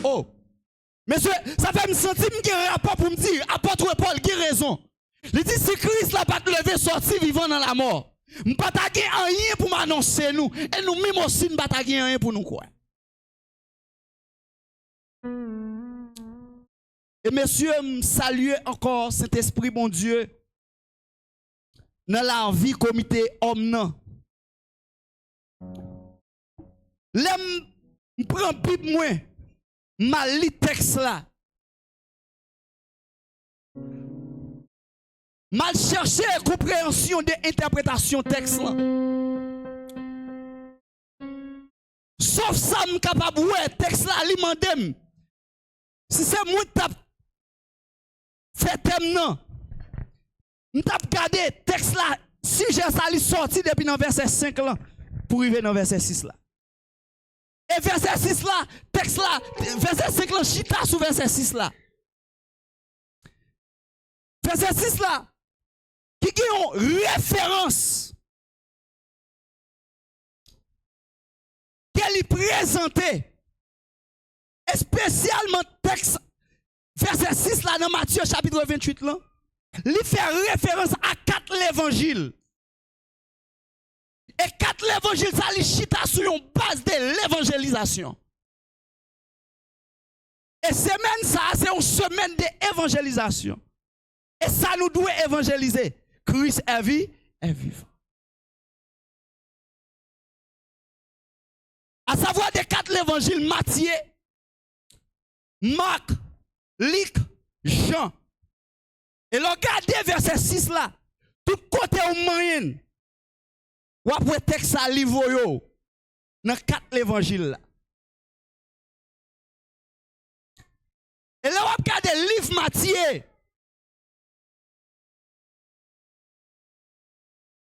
Oh, monsieur, ça fait me sentir qu'il y a un rapport pour me dire, apôtre Paul, qui a raison. Il dit, si Christ n'a pas levé, sorti vivant dans la mort, je ne pas rien pour m'annoncer nous, et nous-mêmes aussi, nous ne pas rien pour nous quoi. Et messieurs, je salue encore cet esprit, bon Dieu, dans la vie comité homme non. L'aime prend Bible moi, ma lit texte là. Mal chercher compréhension de interprétation texte là. Sauf ça me capable ouais texte là li mandem. Si c'est moi t'a fait thème non. M't'a regardé texte là sujet ça li sorti depuis dans verset 5 là pour arriver dans verset 6 là. Et verset 6 là, texte là, verset 5 là, chita sous verset 6 là. Verset 6 là, qui a une référence qu'elle est présentée, spécialement texte, verset 6 là dans Matthieu chapitre 28 là, il fait référence à 4 l'évangile. Et 4 l'évangile, ça li chita sur une base de l'évangélisation. Et semaine ça, c'est une semaine d'évangélisation. Et ça nous doit évangéliser. Christ est vivant. À savoir des 4 l'évangile, Matthieu, Marc, Luc, Jean. Et regardez verset 6 là. Tout côté au moyen. Ou après texte à livre yo dans 4 l'évangile là. Et là on regarde le livre Matthieu.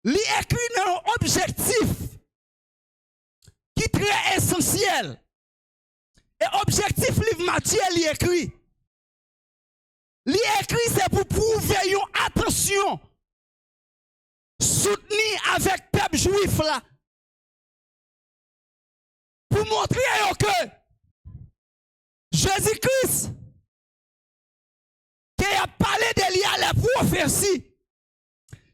Il écrit dans un objectif qui est très essentiel. Et objectif livre Matthieu il écrit. Il écrit c'est pour prouver une attention soutenu avec peuple juif là. Pour montrer que Jésus-Christ, qui a parlé de lui à la prophétie,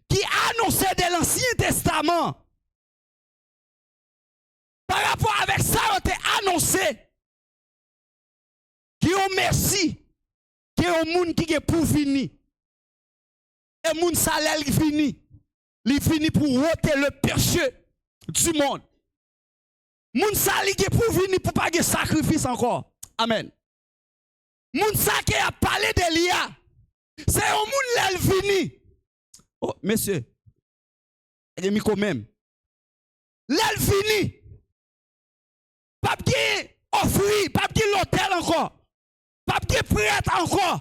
qui annonçait de l'Ancien Testament, par rapport avec ça, on a annoncé qu'il y a un Messie, qu'il y a un monde qui est pour finir. Et le monde salaire qui finit. Il finit pour ôter le péché du monde. Moun sa li qui pour venir pour pas de sacrifice encore. Amen. Moun sa qui a parlé de l'IA. C'est un moun l'el vini. Oh, monsieur. Il mis quand même. L'el vini. Pas de offrir, pas de l'hôtel encore. Pas de prêtre encore.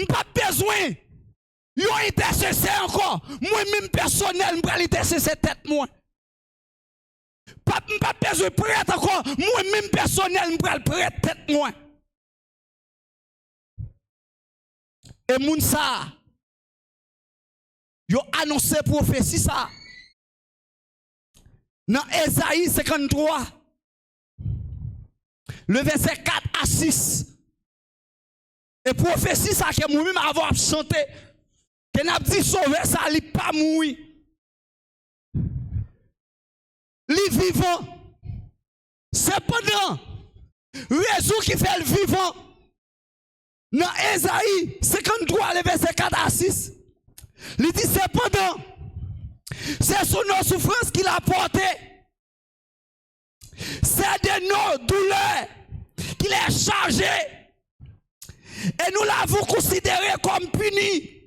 Pas besoin. Yon intercesseur encore. Moi-même personnel, je vais intercesser tête moi. Pas besoin de prêtre encore. Moi-même personnel, je vais prêtre tête moi. Et moun sa, yo annoncé prophétie ça. Dans Esaïe 53, le verset 4 à 6. Et prophétie ça que moi-même avoir chanté. Que n'a dit sauver ça, il pas mourir. Il vivant. Cependant, raison qui fait le vivant. Dans Esaïe 53, le verset 4 à 6. Il dit cependant, c'est sous nos souffrances qu'il a porté. C'est de nos douleurs qu'il est chargé. Et nous l'avons considéré comme puni.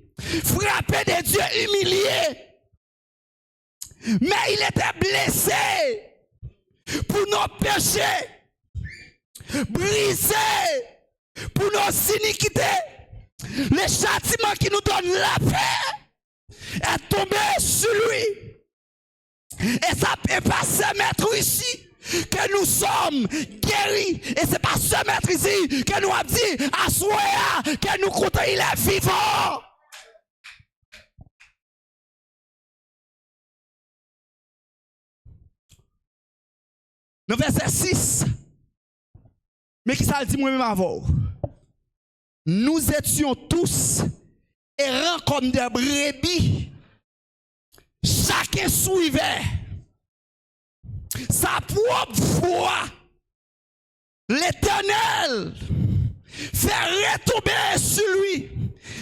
Frappé de Dieu, humilié. Mais il était blessé pour nos péchés, brisé pour nos iniquités. Le châtiment qui nous donne la paix est tombé sur lui. Et ça ne peut pas se mettre ici que nous sommes guéris. Et ce n'est pas se mettre ici que nous avons dit à Soya que nous comptons, il est vivant. Le verset 6, Mais qui ça dit moi-même avant? Nous étions tous errants comme des brebis. Chacun suivait sa propre voie. L'Éternel fait retomber sur lui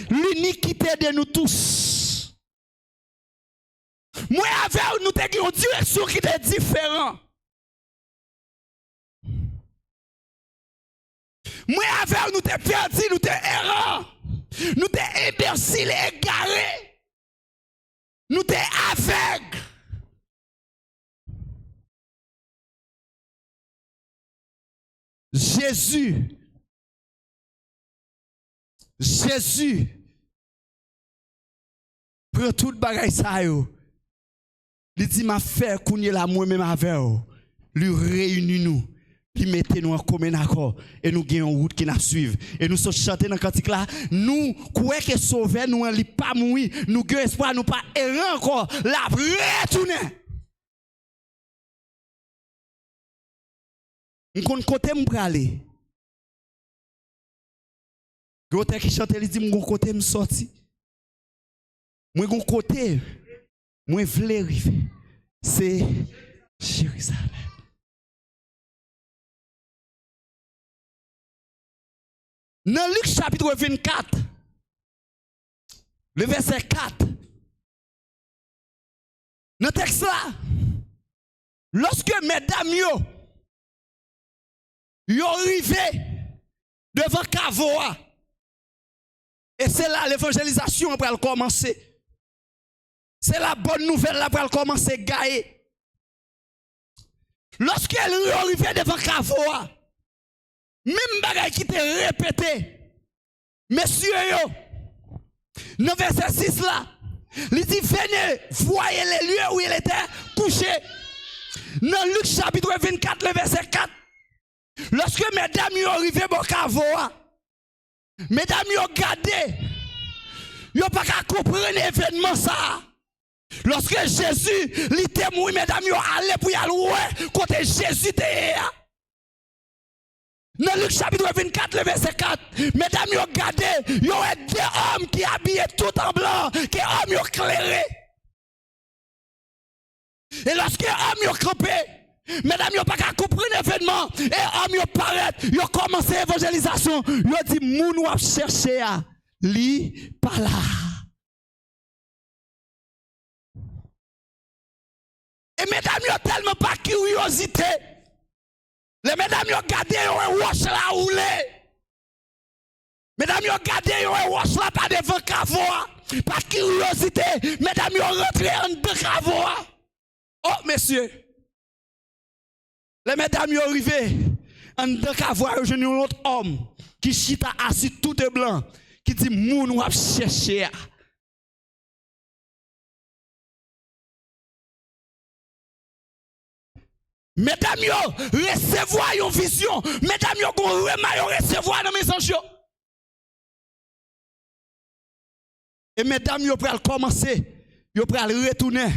l'iniquité de nous tous. Moi avec nous avons une direction qui est différente. Moi avec nous t'es perdu, nous t'es errant, nous t'es imbécile, égaré, nous t'es aveugle. Jésus prend tout bagay ça yo. Il dit m'a fait kounye la moi même avec lui réunit nous. Qui mettez nous en commun accord et nous gagnons une route qui nous suivre et nous sommes chanter dans cantique là nous croyons que sauver nous on pas mourir nous gagnons espoir nous pas errer encore la retourner on connaît côté me aller côté qui chante il dit mon côté me sorti moi gon côté moi vle arriver c'est Jérusalem. Dans Luc chapitre 24, le verset 4, dans le texte là, lorsque mesdames yo arrivé devant Cavoa, et c'est là l'évangélisation pour commencer. C'est la bonne nouvelle là pour commencer à gagner. Lorsqu'elle est arrivée devant Cavoa, même bagay qui te répété, messieurs yo, dans verset 6 là, il dit venez, voyez les lieux où il était couché. Dans Luc chapitre 24, le verset 4, lorsque mesdames yo arrivé au Cavoa, mesdames yo gardé, yo pas qu'à comprendre l'événement ça. Lorsque Jésus, il était mort, mesdames yo allé pour y aller côté Jésus était. Dans Luc chapitre 24, le verset 4, mesdames, vous regardez, il y a deux hommes qui habillent tout en blanc, qui hommes ont éclairé. Et lorsque les hommes ont campé, mesdames, vous n'avez pas qu'à comprendre l'événement, et hommes ont paraît, ils ont commencé l'évangélisation, ils ont dit, moun ou chercher à li par là. Et mesdames, vous n'avez tellement pas de curiosité. Les mesdames, vous regardez, vous avez wash la roulé. Mesdames, vous regardez, vous avez wash la pas devant Cavoa. Pas de curiosité. Mesdames, vous rentrez en deux Cavoa. Oh, messieurs. Les mesdames, vous arrivez en deux Cavoa, vous avez un autre homme qui chita assis tout est blanc, qui dit, moun ou ap chercher. Mesdames, recevoir une vision. Mesdames, recevoir dans mes anges. Et mesdames, vous pouvez commencer. Vous pouvez retourner.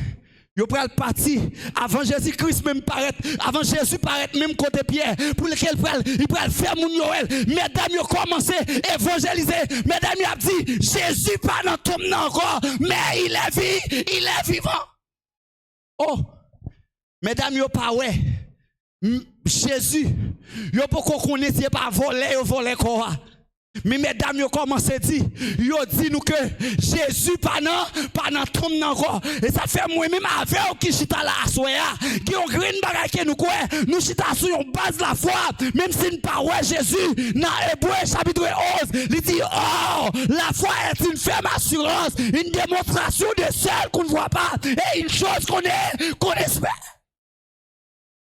Vous pouvez partir. Avant Jésus-Christ même paraître. Avant Jésus paraître même côté Pierre. Pour lequel il peut faire mon Noël. Mesdames, vous commencez à évangéliser. Mesdames, vous avez dit, Jésus pas dans ton nom encore. Mais il est vivant. Oh. Mesdames, yo pas ouais. Jésus, yo pas qu'on connaisse pas voler quoi. Mais mesdames, yo commencé à dire, yo dit nous que Jésus pas dans tombe encore. Et ça fait moi-même avec qui chita là soya, qui on green bagay que nous quoi, nous chita sur une base la foi, même si nous pas ouais Jésus, dans Hébreu chapitre 11, il dit oh, la foi est une ferme assurance, une démonstration de celle qu'on ne voit pas et une chose qu'on espère.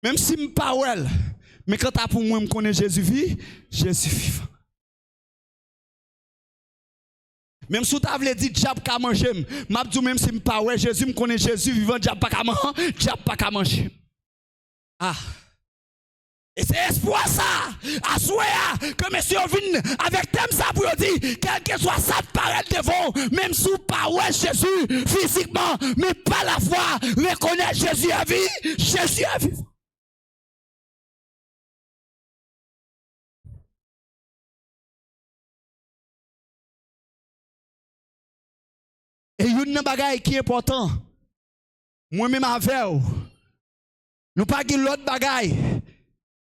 Même si je ne pas well, mais quand tu as pour moi, je connais Jésus vit, Jésus vivant. Même si tu as dit diable pas manger, je dis même si je ne pas well, Jésus me connaît Jésus vivant, diable pas manger. Ah. Et c'est espoir ça, à souhait que monsieur vienne avec thème ça pour dire, quel que soit ça paraît devant, même si vous pas ouais Jésus physiquement, mais pas la foi, reconnaître Jésus à vie, Jésus à vivre. Et une bagaille qui est important, moi-même avec vous, nous pas avons l'autre bagaille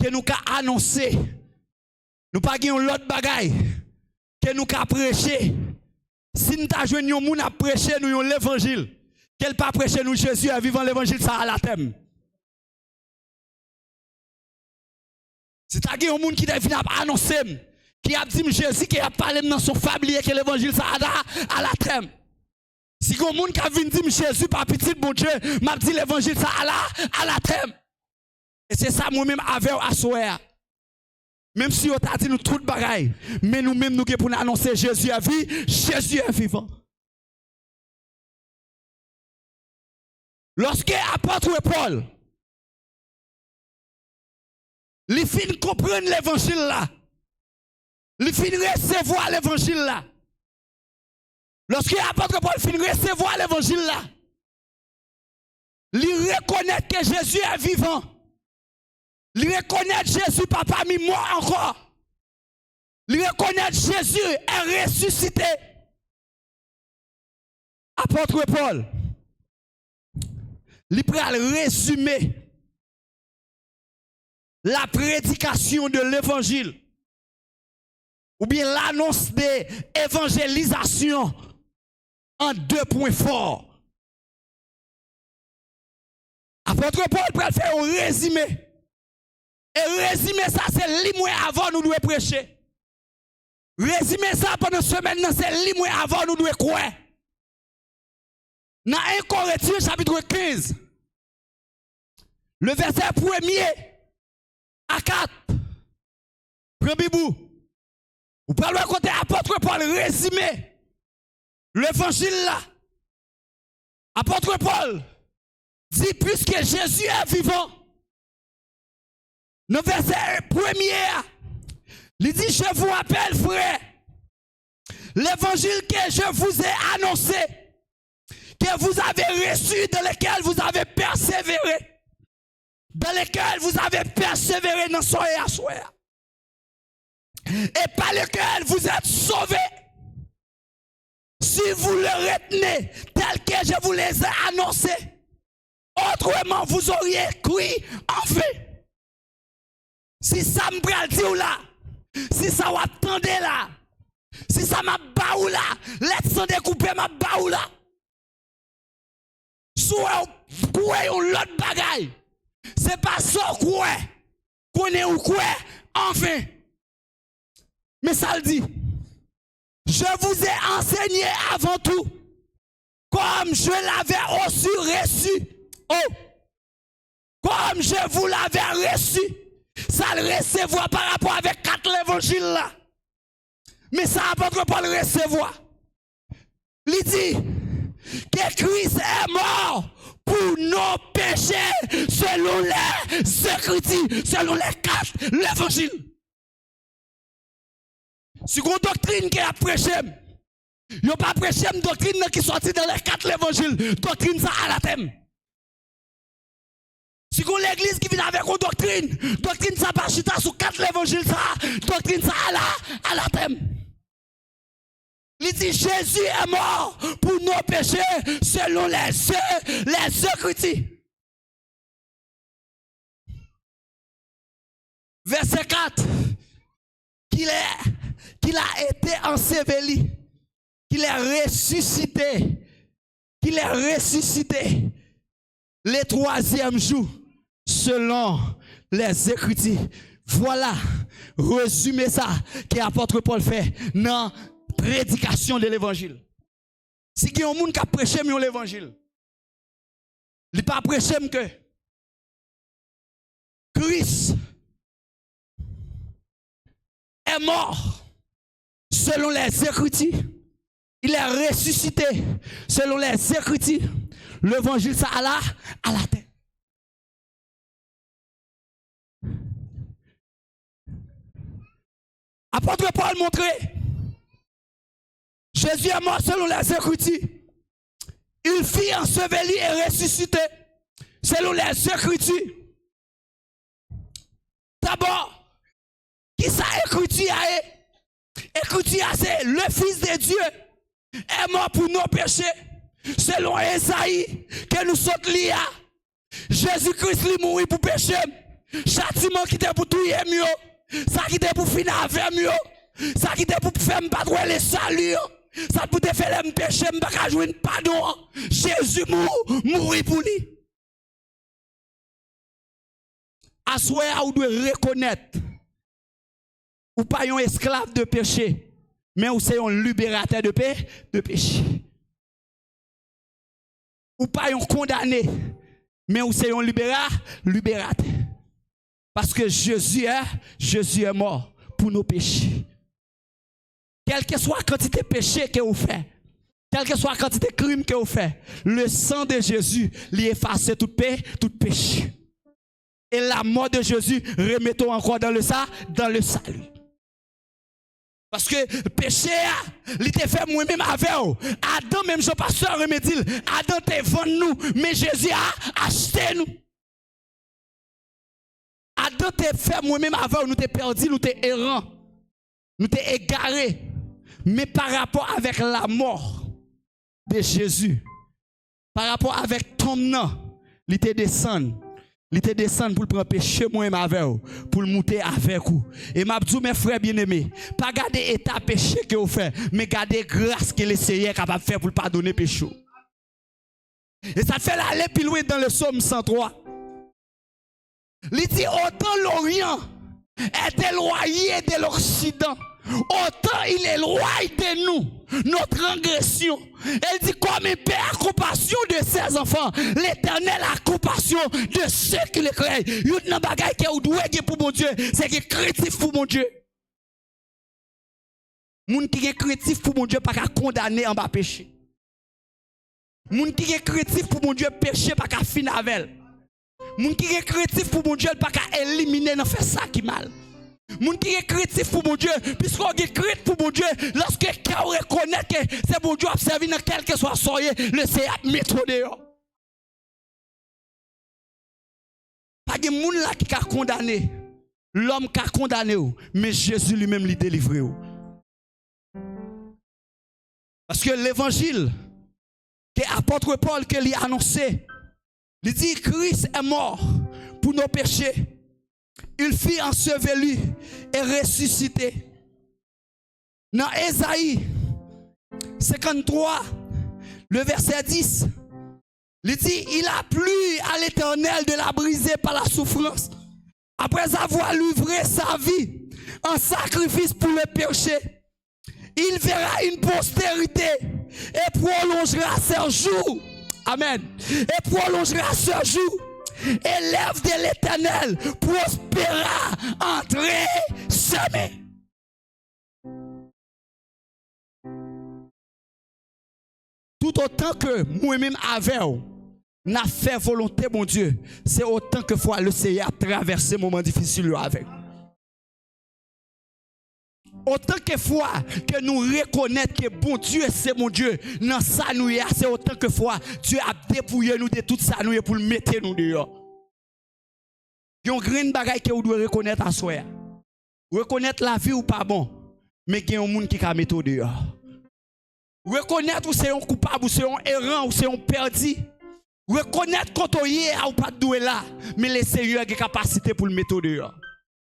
que nous avons annoncé. Nous pas avons l'autre bagaille que nous avons prêché. Si nous avons joué un monde à prêcher nous l'évangile, qu'elle pas prêcher nous Jésus à vivre l'évangile, ça à la thème. Si tu as un monde qui t'a annoncé, qui a dit Jésus, qui a parlé dans son fablier, que l'évangile, ça à la thème. Si un monde qui a vu dire Jésus, par petit bon Dieu, m'a dit l'évangile, ça à la thème. Et c'est ça, moi-même, avec à soir. Même si on t'a dit nous tout bagaille, mais nous-mêmes, nous pour nous annoncer Jésus à vie, Jésus est vivant. Lorsque l'apôtre Paul, il finit de comprendre l'évangile là, il finit de recevoir l'évangile là. Lorsque l'apôtre Paul finit de recevoir l'évangile là, il reconnaît que Jésus est vivant. Il reconnaît Jésus, papa, mi mort encore. Il reconnaît Jésus est ressuscité. Apôtre Paul, il prend le résumé la prédication de l'évangile ou bien l'annonce de l'évangélisation en 2 points forts. Apôtre Paul prend faire un résumé. Et résumé ça, c'est l'imois avant nous devons prêcher. Résumé ça pendant semaine, c'est l'imois avant nous devons croire. Dans 1 Corinthiens chapitre 15, le verset 1er à 4. Premier bout. Vous parlez côté apôtre Paul résumé l'évangile là. Apôtre Paul dit puisque Jésus est vivant. Dans le verset 1er, il dit je vous rappelle frère, l'évangile que je vous ai annoncé, que vous avez reçu, dans lequel vous avez persévéré, dans lequel vous avez persévéré dans soir à soir, et par lequel vous êtes sauvés, si vous le retenez tel que je vous les ai annoncés, autrement vous auriez cru enfin. Si ça me bral dit là, si ça va attendre là, si ça m'a baou là, laisse découper ma baou là. Soit quoi l'autre bagaille, c'est pas ça quoi, qu'on est ou quoi, enfin. Mais ça le dit, je vous ai enseigné avant tout, comme je l'avais aussi reçu, oh, comme je vous l'avais reçu. Ça le recevoir par rapport avec 4 l'évangile là. Mais ça apôtre Paul le recevoir. Il dit que Christ est mort pour nos péchés selon les Écritures, selon les 4 l'évangile. Si une doctrine qui a prêché, il n'y a pas prêché une doctrine qui sortit dans les 4 l'évangile, doctrine ça à la thème. Si vous l'église qui vient avec une doctrine ça pas chita sous 4 l'évangile ça, doctrine ça à la thème. Il dit Jésus est mort pour nos péchés selon les Écritures. Verset 4, qu'il a été enseveli, qu'il est ressuscité, le 3e jour, selon les Écritures. Voilà, résumé ça que l'apôtre Paul fait dans la prédication de l'évangile. Si il y a un monde qui a prêché l'évangile, il n'a pas prêché que Christ est mort selon les Écritures. Il est ressuscité selon les Écritures. L'évangile, ça à la tête. Apôtre Paul montrait, Jésus est mort selon les Écritures. Il fut enseveli et ressuscité selon les Écritures. D'abord, qui ça Écriture a? Écriture c'est le Fils de Dieu est mort pour nos péchés. Selon Esaïe, que nous sommes liés, Jésus-Christ lui mourit pour péché. Châtiment qui était pour tout mieux. Ça qui était pour finir avec mieux. Ça qui était pour faire me pas les salut. Ça pour te faire me péché, me pas jouer pardon. Jésus mourit pour lui. À soi, vous devez reconnaître. Ou pas un esclave de péché, mais vous êtes un libérateur de péché. Ou pas un condamné, mais vous êtes un libérateur. Parce que Jésus est mort pour nos péchés. Quelle que soit la quantité de péché que vous faites, quelle que soit la quantité de crime que vous faites, le sang de Jésus lui efface tout péché. Et la mort de Jésus, remettons encore dans le salut. Parce que le péché, il était fait moi-même avec vous. Adam, même son pasteur, me dit, Adam te vendu nous, mais Jésus a acheté nous. Adam te fait moi-même avec vous, nous t'es perdu, nous t'es errant, nous t'es égaré. Mais par rapport avec la mort de Jésus, par rapport avec ton nom, il était descendu. Il était descendu pour prendre péché moi-même avec vous, pour le monter avec vous. Et m'a dit mes frères bien-aimés, pas garder état péché que vous faites, mais garder grâce que le Seigneur est capable de faire pour pardonner péché. Et ça fait aller plus loin dans le psaume 103. Il dit autant l'Orient est éloigné de l'Occident, autant il est loin de nous, notre transgression. Elle dit comme un père a compassion de ses enfants, l'Éternel a compassion de ceux qui le craignent. Il y a un bagage qui est doué pour mon Dieu, c'est qui est créatif pour mon Dieu. Moun qui est créatif pour mon Dieu pas qu'à condamner en bas péché. Moun qui est créatif pour mon Dieu péché pas qu'à finir avec elle. Moun qui est créatif pour mon Dieu pas qu'à éliminer dans faire ça qui mal. Moun qui est créatif pour mon Dieu, puisqu'on est créatif pour mon Dieu, lorsque quelqu'un reconnaît que c'est mon Dieu à servir dans quel que soit soyez, le Seigneur mettre dehors. Pas de moun là qui a condamné, l'homme qui a condamné, mais Jésus lui-même l'a délivré. Parce que l'évangile que l'apôtre Paul que lui a annoncé, il dit Christ est mort pour nos péchés. Il fut enseveli et ressuscité. Dans Ésaïe 53, le verset 10, il dit, il a plu à l'Éternel de la briser par la souffrance. Après avoir livré sa vie en sacrifice pour le péché, il verra une postérité et prolongera ses jours. Amen. Et prolongera ses jours. Et l'œuvre de l'Éternel prospéra entre semés. Tout autant que moi-même avec vous, n'a fait volonté, mon Dieu, c'est autant que fois le Seigneur a traversé un moment difficile avec. Autant que fois que nous reconnaissons que bon Dieu c'est mon Dieu, dans ça nous c'est autant que fois Dieu a dépouillé nous de tout ça nous pour le mettre nous dehors. Il y a un grand bagage que vous devez reconnaître à soi. Reconnaître la vie ou pas bon, mais il y a un monde qui a mettre dehors. Reconnaître ou c'est un coupable, ou c'est un errant, ou c'est un perdu. Reconnaître quand on y est ou pas doué là, mais le Seigneur a la capacité pour le mettre dehors.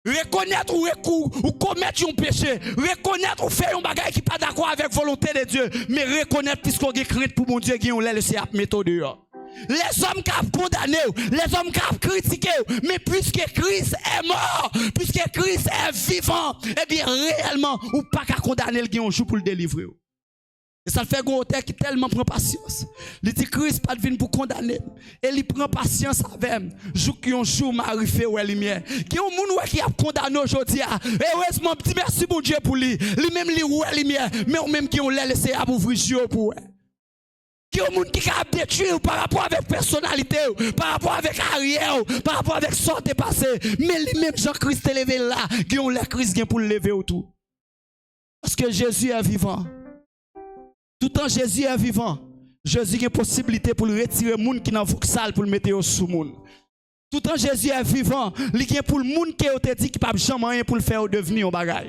Reconnaître ou commettre un péché, reconnaître ou faire un bagage qui n'est pas d'accord avec la volonté de Dieu, mais reconnaître puisqu'on a crainte pour mon Dieu qui on l'a laissé à mettre dehors. Les hommes qui ont condamné, les hommes qui ont critiqué, mais puisque Christ est mort, puisque Christ est vivant, eh bien réellement, ou pas qu'à condamner le qui on joue pour le délivrer. Et ça fait un auteur qui tellement prend patience. Il dit Christ pas de venir pour condamner. Et il prend patience avec lui. Jour qui un jour m'arrive ou lumière. Qui un monde qui a condamné aujourd'hui. Et heureusement petit merci mon Dieu pour lui. Lui-même lui ou lumière, mais ou même qui on l'a laissé à ouvrir yeux pour. Qui un monde qui a détruit par rapport avec personnalité, par rapport avec arrière, par rapport avec sorte passé. Mais lui-même Jean-Christ est levé là, qui on la crise pour le lever autour. Parce que Jésus est vivant. Tout le temps Jésus est vivant, Jésus a une possibilité pour retirer les gens qui n'ont pas sale pour le mettre sous le monde. Tout le temps Jésus est vivant, il y a pour le monde qui a dit qu'il n'a pas jamais rien pour le faire devenir un bagage.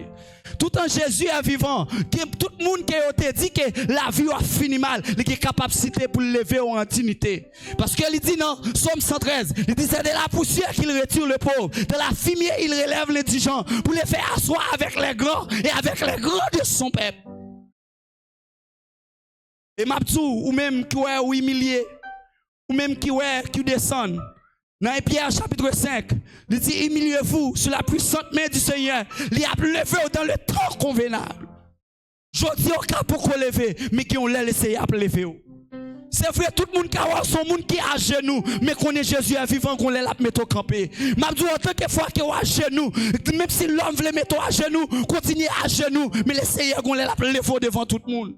Tout en Jésus est vivant. Tout le monde qui a dit que la vie a fini mal, il est capable de citer pour lever en dignité. Parce qu'il dit non, Somme 113, il dit c'est de la poussière qu'il retire le pauvre, de la fumée il relève les indigents, pour les faire asseoir avec les grands et avec les grands de son peuple. Et Mabdou, ou même qui est humilié, ou même qui descend. Dans Pierre chapitre 5, il dit humiliez-vous sur la puissante main du Seigneur. Il a levé dans le temps convenable. Je dis au cas pour qu'on lève, mais qui ont laissé à lever. C'est vrai, tout le monde qui a son monde qui est à genoux, mais qu'on est Jésus est vivant, qu'on l'a mettre au campé. Mabdou, en tant que fois qui est à genoux, même si l'homme veut mettre à genoux, continuez à genoux, mais le Seigneur qu'on l'a levé devant tout le monde.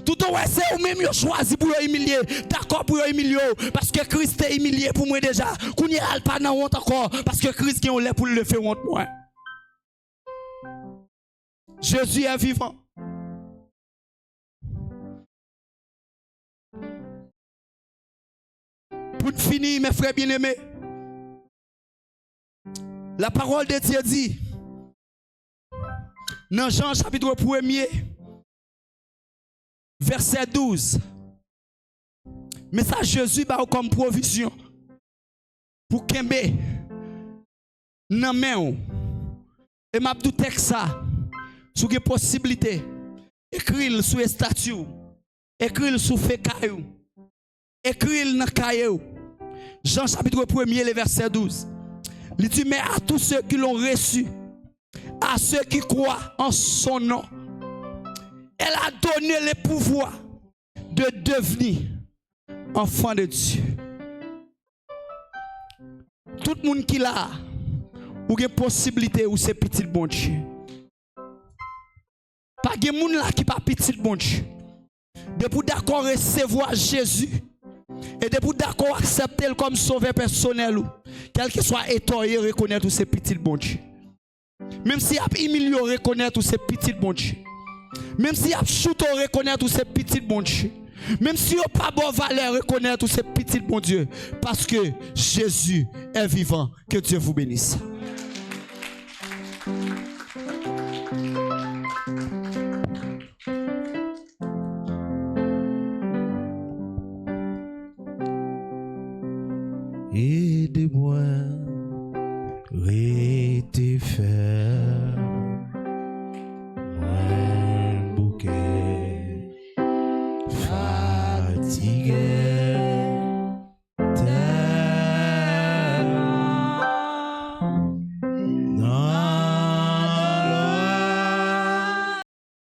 Tout au c'est ou même choisi pour humilier, d'accord pour humilier, parce que Christ est humilié pour moi déjà. Qu'on n'y a pas dans honte encore, parce que Christ qui est là pour le faire honte moi. Jésus est vivant. Pour finir, mes frères bien-aimés, la parole de Dieu dit, dans Jean chapitre 1er, verset 12. Mais ça, Jésus va comme provision pour Kembe nan men. Et m'a tout texte ça sous des possibilités. Écrire sous les statues, écrire sous fécaillou, écrire dans caillou. Jean chapitre 1er, le verset 12. Il dit mais à tous ceux qui l'ont reçu, à ceux qui croient en son nom, elle a donné le pouvoir de devenir enfant de Dieu. Tout le monde qui l'a, ou une possibilité ou c'est petit bon Dieu. Pas de monde là qui pas petit bon Dieu. Depuis d'accord recevoir Jésus et depuis d'accord accepter comme sauveur personnel, quel que soit état, reconnaître c'est petit bon Dieu. Même si il a humilié, reconnaître c'est petit bon Dieu. Même si y a chuté, reconnaître ces petits bon Dieu. Même si y a pas bon valeur, reconnaître ces petits bon Dieu. Parce que Jésus est vivant. Que Dieu vous bénisse.